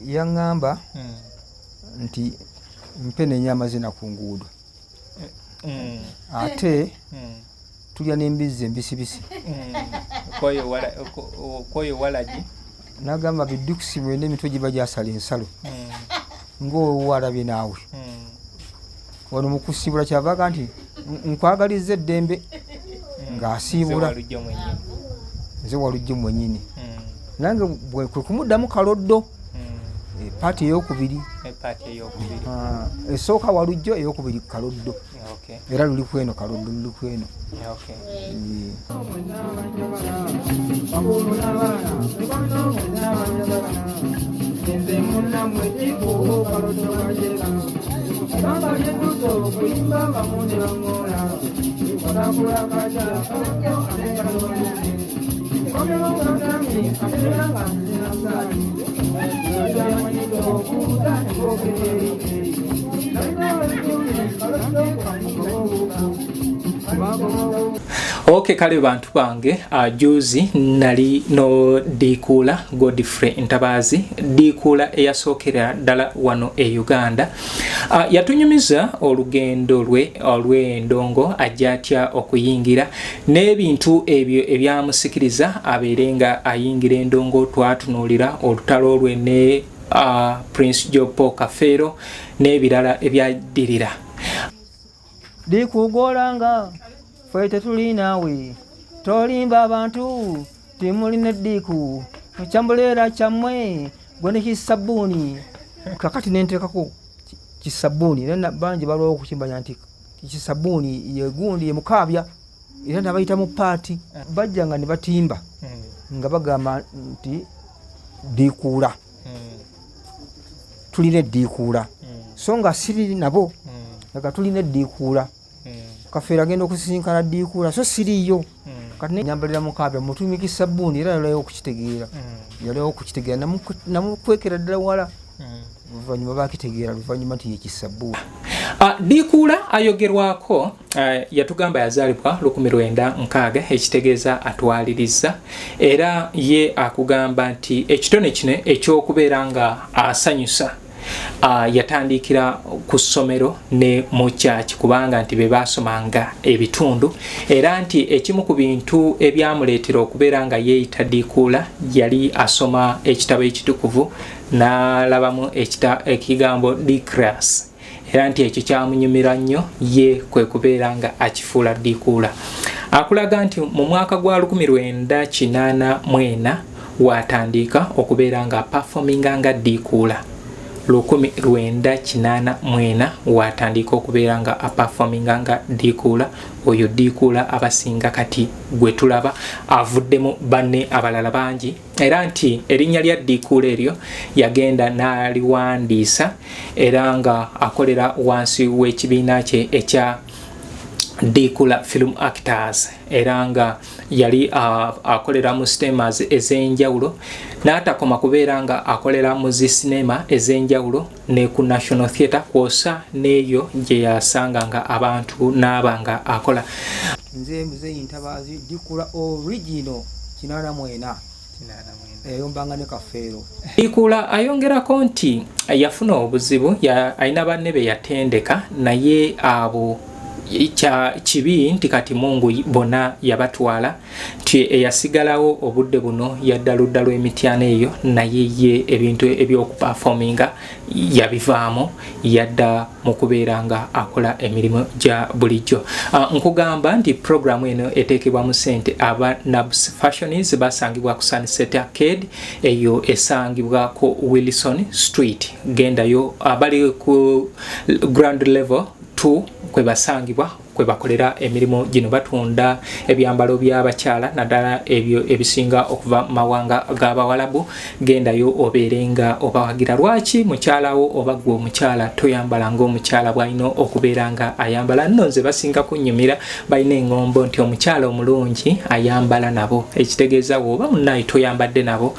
Yangamba nti mpe n'ennyama zina ku nguudo ate tulya n'embizzi embisibisi koyo walagi nagamba biddukisi mwene emitwe giba gyasala ensalo ng'owalabye naawe wano mu kusiibula kyavaga nti nkwagaliza eddembe ng'asiibula nze walujjo mwenyini nange kwe kumuddamu kaloddo paati eyokubiri esooka walujjo eyokubiri kaloddo era luli kweno kaloddo luli kweno Okay, kale bantu bange juzi nali no Dikula Godfrey Ntabazi Dikula eyasookera ddala wano e Uganda yatunyumiza olugendo lwe olw'endongo ajjatya okuyingira n'ebintu ebyo ebyamusikiriza abeerenga ayingira endongo twatunuulira olutalo lwe ne Prince Jopo Kafero n'ebirala ebyaddirira. Dikugolanga ffe tetuli naawe tolimba abantu timulina Diku mukyambuleera kyammwe gwe ne kisabbuuni kakati nenteekako kisabbuuni era bangi balwawo okukimbanya nti kisabbuuni yegundi ye mukaabya era nabayita mu paati bajjanga ne batimba nga bagamba nti Dikuula tulina Dikuula so nga siri nabo nga tulina Dikuula Kafeera agenda okusisinkana Dikuula so siriyo kati nenyambalira mukaabya mutumiki sabbuuni era yalayo okukitegeera yalayo okukitegeera namukwekera ddala wala luvannyuma bakitegeera luvannyuma nti yekisabbuuni. Dikuula ayogerwako yatugamba yazaalibwa 1960 ekitegeeza atwaliriza era ye akugamba nti ekitone kino ekyokubeera nga asanyusa yatandikira ku ssomero ne mu kyaki kubanga nti be basomanga ebitundu era nti ekimu ku bintu ebyamuleetera okubeera nga yeeyita Dikuula yali asoma ekitabo ekitukuvu n'alabamu ekigambo D-class era nti ekyo kyamunyumira nnyo ye kwe kubeera nga akifuula Dikuula. Akulaga nti mu mwaka gwa 1984 watandika okubeera nga performinga nga Dikuula. 1984 watandika okubeera nga performinga nga Dikuula. Oyo Dikuula abasinga kati gwe tulaba avuddemu banne abalala bangi era nti erinnya lya Dikuula eryo yagenda n'aliwandiisa era nga akolera wansi w'ekibiina kye ekya Dikuula Film Actors era nga yali akolera mu cinemas ez'enjawulo n'atakoma kubeera nga akolera mu zi cinema ez'enjawulo ne ku National Theatre kwosa n'eyo gye yasanga nga abantu n'abanga akola. Nze Muzeeyi Ntabazi Dikuula original 84 eyombanga ne Kafeero. Dikuula ayongerako nti yafuna obuzibu alina banne be yatendeka naye abo kibi nti kati Mungu bona yabatwala nti eyasigalawo obudde buno yadda ludda lw'emityana eyo naye ye ebintu ebyokuperforminga yabivaamu yadda mu kubeera nga akola emirimu gya bulijjo. Nkugamba nti programu eno eteekebwa mu ssente aba Nabs Fashions basangibwa ku Sunset Arcade eyo esangibwa ku Wilson Street gendayo abali ku ground level 2 kwe basangibwa kwe bakolera emirimu gino batunda ebyambalo by'abakyala naddala ebyo ebisinga okuva mawanga g'Abawalabu gendayo obeerenga obawagira lwaki mukyalawo oba gwe omukyala toyambala ng'omukyala bw'alina okubeera nga ayambala. Nno nze basinga kunnyumira balina eŋŋombo nti omukyala omulungi ayambala nabo ekitegeeza bw'oba munnaye toyambadde nabo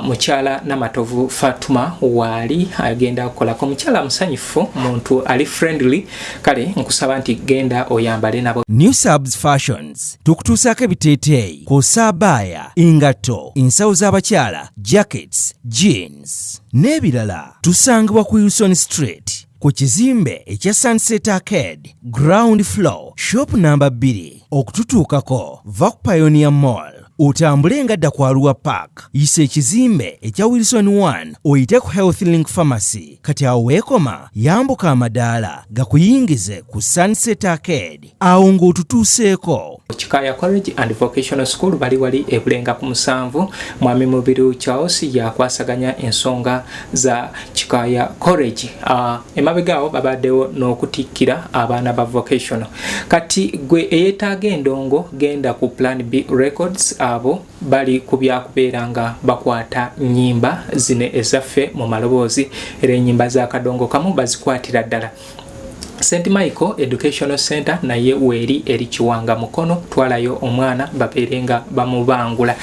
mukyala Namatovu Fatuma wali agenda kukolako. Mukyala musanyufu, muntu ali friendly, kale nkusaba nti genda oyambale nabo. New Subs Fashions tukutuusaako ebiteeteeyi kw'ossa abaya, engatto, ensawo z'abakyala, jackets, jeans n'ebirala. Tusangibwa ku Wilson Street ku kizimbe ekya Sunset Arcade ground floor shop number 2. Okututuukako va ku Pioneer Mall, otambule nga dda ku Arua Park, yisa ekizimbe ekya Wilson 1 oyite ku Health Link Pharmacy. Kati awo weekoma yambuka amadaala gakuyingize ku Sunset Arcade, awo ng'otutuuseeko. Chikaya College and Vocational School bali wali ebulenga ku 7. Mwami Mubiru Charles yakwasaganya ensonga za Chikaya College. Emabegao babaddewo n'okutikkira abaana ba vocational. Kati gwe eyetaaga endongo genda ku Plan B Records, abo bali kubyakubeera nga bakwata nnyimba zine ezaffe mu maloboozi, era ennyimba za kadongo kamu bazikwatira ddala. St. Michael Educational Center naye weeri eri Kiwanga Mukono, twalayo omwana babeerenga bamubangula.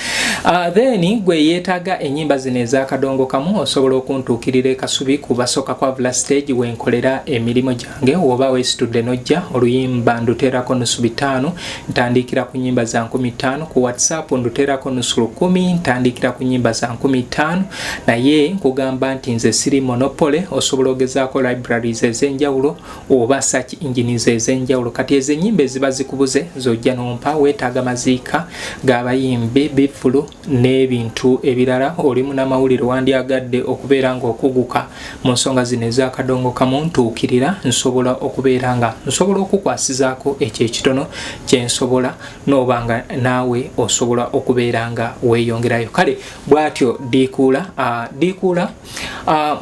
Then gwe yeetaaga ennyimba zino ez'akadongo kamu osobola okuntuukirira Kasubi ku Basoka kwa Villa Stage wenkolera emirimu gyange. Oba weesitudde n'ojja oluyimba nduteerako nusu 5, ntandikira ku nnyimba za 15. Ku WhatsApp nduteerako nusu 10, ntandikira ku nnyimba za 15. Naye nkugamba nti nze siri monopole, osobola ogezaako libraries ez'enjawulo oba search engines ez'enjawulo. Kati ezo ennyimba eziba zikubuze zojja nompa, weetaaga maziika g'abayimbi, bifulu n'ebintu ebirala. Oli munnamawulire wandyagadde okubeera nga okuguka mu nsonga zino ez'akadongo kamu, ntuukirira nsobola okubeera nga nsobola okukwasizaako ekyo ekitono kye nsobola, n'oba nga naawe osobola okubeera nga weeyongerayo. Kale bw'atyo Diikuula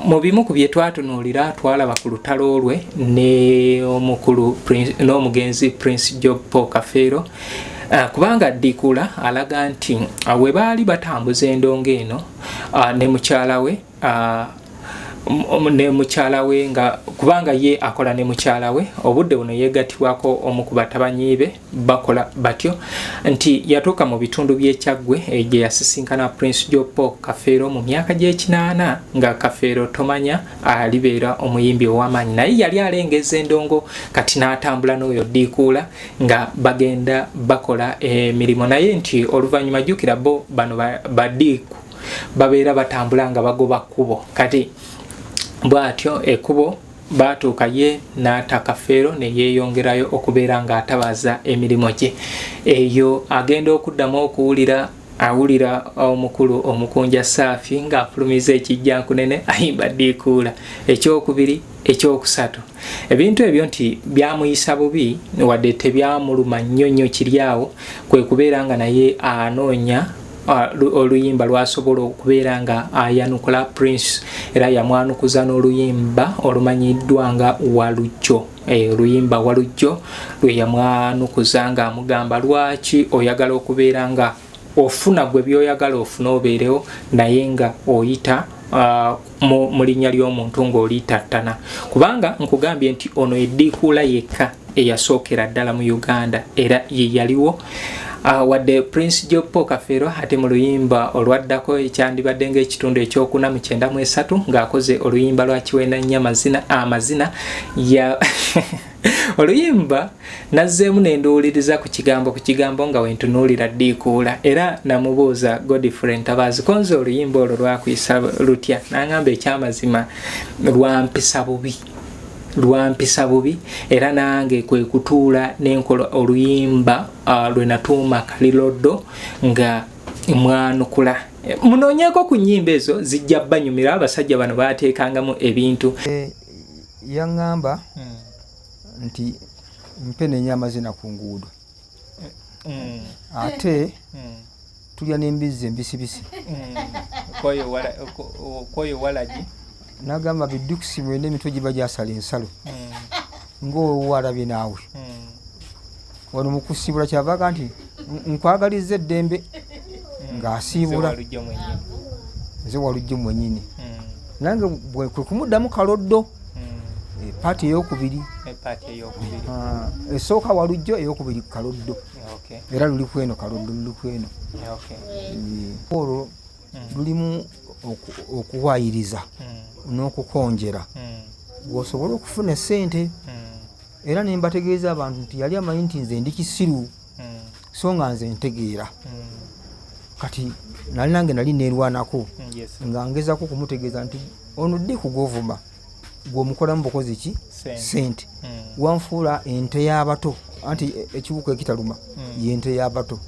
mu bimu ku bye twatunuulira twalaba ku lutalo lwe n'omugenzi Prince Job Paul Kafeero. Kubanga Diikuula alaga nti we baali batambuza endongo eno ne mukyala we nga kubanga ye akola ne mukyala we, obudde buno yeegattibwako omu ku batabanyi be bakola batyo, nti yatuuka mu bitundu by'Ekyaggwe gye yasisinkana Prince Job Paul Kafeero mu myaka gy'ekinaana, nga Kafeero tomanya alibeera omuyimbi ow'amaanyi, naye yali alengeza endongo. Kati n'atambula n'oyo Diikuula nga bagenda bakola emirimu naye, nti oluvannyuma jjukira bo bano badiiku babeera batambula nga bagoba kkubo. Kati bw'atyo ekkubo baatuuka ye n'ata Kafeero ne yeeyongerayo okubeera ng'atabaza emirimu gye. Eyo agenda okuddamu awulira omukulu Omukunja Saafi ng'afulumiza ekijjankunene ayimba Diikuula. Ekyokubiri, ekyokusatu, ebintu ebyo nti byamuyisa bubi wadde tebyamuluma nnyo kiri awo, kwe kubeera nga naye anoonya oluyimba lwasobola okubeera nga ayanukula Prince, era yamwanukuza n'oluyimba olumanyiddwa nga Walujjo. Oluyimba Walujjo lwe yamwanukuza ng'amugamba lwaki oyagala okubeera nga ofuna gwe byoyagala ofuna obeerewo, naye nga oyita mu linnya ly'omuntu ng'oliitattana. Kubanga nkugambye nti ono Diikuula yekka eyasookera ddala mu Uganda, era ye yaliwo. Wadde Prince Job Paul Kafeero ate mu luyimba olwaddako ekyandibadde ng'ekitundu ekyokuna mu 93 ng'akoze oluyimba lwa Kiwenda amazina ya oluyimba nazzeemu nenduwuliriza ku kigambo nga wentunuulira Diikuula, era namubuuza Godfrey Ntabaazi, konze oluyimba olwo lwakuyisa lutya? N'angamba ekyamazima lwampisa bubi, era nange kwe kutuula n'enkola oluyimba lwe natuuma Kaliroddo nga mwanukula. Munoonyeko ku nnyimba ezo zijja banyumira, abasajja bano baateekangamu ebintu. Yaŋŋamba nti mpe n'enyamazina ku nguudo, ate tulya n'embizzi embisibisi. Kwoyo walagi nagamba biddukisi mwenda emitwe giba gyasala ensalo ng'owo alabye naawe. Wano mu kusiibula kyavaga nti nkwagaliza eddembe ng'asiibula nze Walujjo mwenyini, nange kwe kumuddamu Kaloddo. Paati ey'okubiri esooka Walujjo, ey'okubiri Kaloddo, era luli kweno Kaloddo luli kweno. Olwo lulimu okuwayiriza n'okukonjera gwosobola okufuna sente. Era nembategeeza abantu nti yali amanyi nti nze ndi kisiru so nga nze ntegeera kati nali nange nali neerwanako nga ngezako kumutegeeza nti ono ddi kugwovuma gw'omukolamu bukozi ki sente wanfuula ente y'abato anti ekibuko ekitaluma yente y'abato.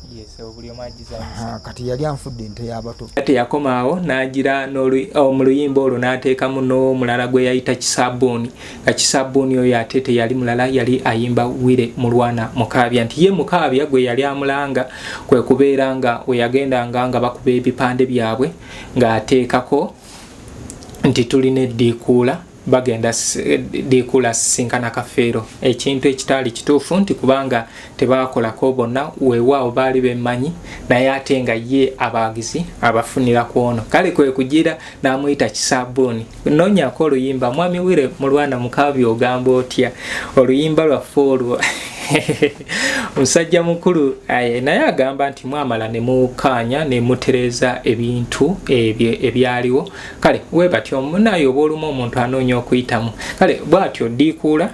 Kati yali anfudde ente y'abato. Ate yakomaawo n'agira mu luyimba olwo n'ateekamu n'omulala gwe yayita Kisabbuuni. Nga Kisabbuuni oyo ate teyali mulala, yali ayimba Wire Mulwana Mukaabya, nti ye Mukaabya gwe yali amulanga kwe kubeera nga we yagendanga nga bakuba ebipande byabwe ng'ateekako nti tulina eddiikuula bagenda dikuula sinkana kafeero, ekintu ekitaali kituufu nti kubanga tebakolako bonna weewaawo baali bemmanyi naye ate nga ye abaagizi abafunira ku ono. Kale kwe kugira n'amuyita Kisabbuuni. Nonyako oluyimba Mwami Wire Mulwana Mukaabya ogamba otya oluyimba lwaffe olwo omusajja mukulu naye agamba nti mwamala ne mukaanya ne mutereza ebintu ebyaliwo. Kale we batyo naye oba olumu omuntu anoonya okuyitamu. Kale bwatyo dikuula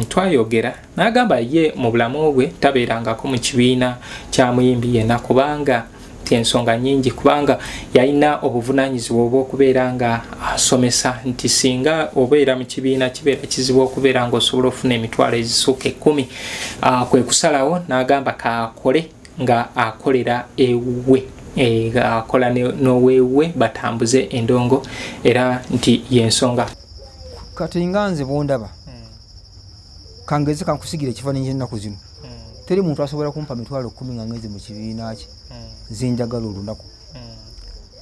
twayogera n'agamba ye mu bulamu bwe tabeerangako mu kibiina kya muyimbi yenna kubanga ensonga nyingi, kubanga yalina obuvunaanyizibwa obw'okubeera nga asomesa, nti singa obeera mu kibiina kibeera kizibu okubeera nga osobola ofuna emitwalo ezisukka 10. Kwe kusalawo n'agamba kaakole nga akolera ewe, akola n'oweewe batambuze endongo, era nti yensonga. Kati nga nze bwondaba kangeze kankusigira ekifaananyi ky'ennaku zino, teri muntu asobola kumpa mitwalo 10 nga ngenze mu kibiina kye nze njagala olunaku.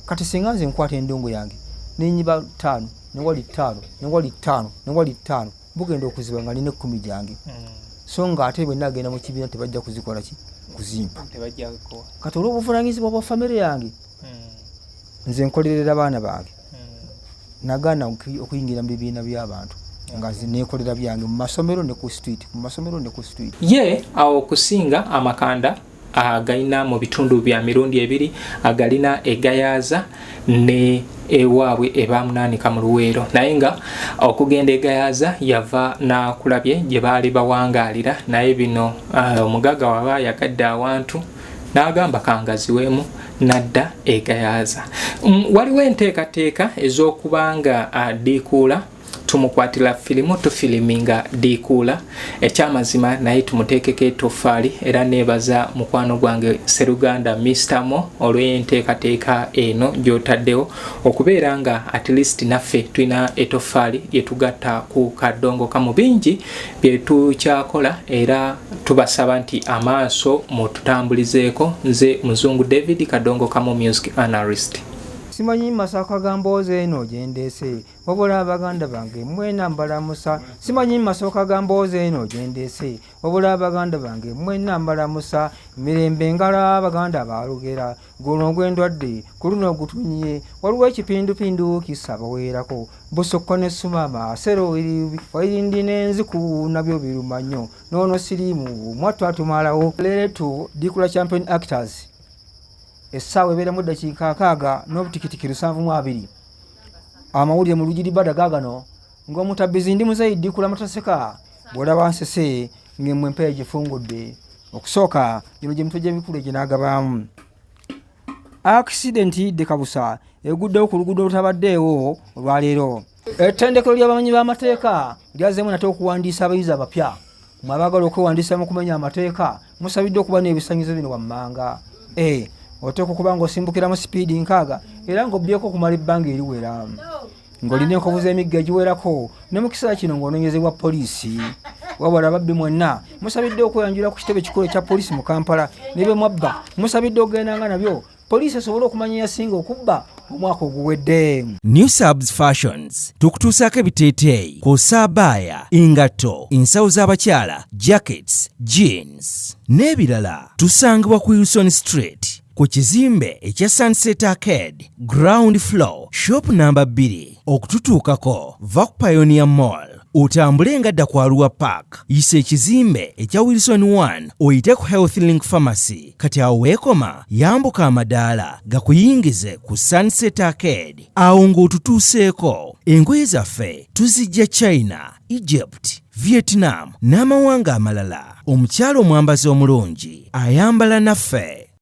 Kati singa nze nkwata endongo yange nenyiba 5 newali 5 newali 5 newali 5 bugenda okuziba nga nina 10 gyange, so nga ate bwe nagenda mu kibiina tebajja kuzikola ki kuzimpa. Kati olw'obuvunaanyizibwa bwa famire yange nze nkolerera abaana bange nagana okuyingira mu bibiina by'abantu nga nekolera byange mu masomero ne ku street, mu masomero ne ku street. Ye awo okusinga amakanda agalina mu bitundu bya mirundi ebiri, agalina egayaaza ne ewaabwe ebamunaanika mu Luweero, naye nga okugenda egayaaza yava nakulabye gye baali bawangaalira, naye bino omugaga waba yagadde awantu n'agamba kangaziweemu nadda egayaaza. Waliwo enteekateeka ez'okubanga dikuula tumukwatira filimu tufiliminga dikuula ekyamazima naye tumuteekeko etoffaali, era neebaza mukwano gwange Seruganda Mr. Mo olw'enteekateeka eno gy'otaddewo okubeera nga at least naffe tulina etoffaali lyetugatta ku kadongo kamu. Bingi bye tukyakola era tubasaba nti amaaso mututambulizeeko. Nze Muzungu David, Kadongo Kamu music analyst. Simanyi Masaka Gamboze eno gendese wabula abaganda bange mwena mbalamusa. Simanyi Masaka Gamboze eno gendese wabula abaganda bange mwena mbalamusa. Mirembe ngala abaganda balugera guno gwendwadde kuluno gutunye waliwo ekipindupindu kisaba weerako busokko ne sumama sero irindi n'enziku nabyo biruma nnyo nono sirimu mwattu atumalawo leetu dikula champion actors. Essaawa ebeeramu eddakiika 6 n'obutikitiki 720. Amawulire mu Lugiri Bada gaagano ng'omutabbizi ndi Muzaidi kula Mataseka bw'olaba nsese ng'emmwe empeera gifungudde. Okusooka gino gye mitwe gy'ebikulu eginaagabaamu. Accident yidde kabusa eguddewo ku luguudo olutabaddeewo olwaleero. Ettendekero ly'abamanyi b'amateeka lyazeemu nate okuwandiisa abayizi abapya. Mmwe abaagala okwewandiisa mu kumenya amateeka musabidde okuba n'ebisanyizo bino wammanga. Oteeka okuba ng'osimbukira mu sipiidi 6 era ng'obbyeko okumala ebbanga eriwera. Ng'olina enkovu z'emigga egiwerako ne mu kiseera kino ng'onoonyezebwa poliisi. Wabula ababbi mwenna musabidde okweyanjula ku kitebe kikulu ekya poliisi mu Kampala ne bye mwabba musabidde okugendanga nabyo poliisi esobole okumanya yasinga okubba omwaka oguwedde. New Subs Fashions tukutuusaako ebiteeteeyi kw'ossa abaya, engatto, ensawo z'abakyala, jackets, jeans n'ebirala. Tusangibwa ku Wilson Street ku kizimbe ekya Sunset Arcade ground floor shop number 2. Okututuukako va ku Pioneer Mall otambule ngadda ku Arua Park, yisa ekizimbe ekya Wilson 1 oyite ku Health Link Pharmacy. Kati awo weekoma yambuka amadaala gakuyingize ku Sunset Arcade, awo ng'otutuuseeko. Engoye zaffe tuzijja China, Egypt, Vietnam n'amawanga amalala. Omukyala omwambazi omulungi ayambala naffe.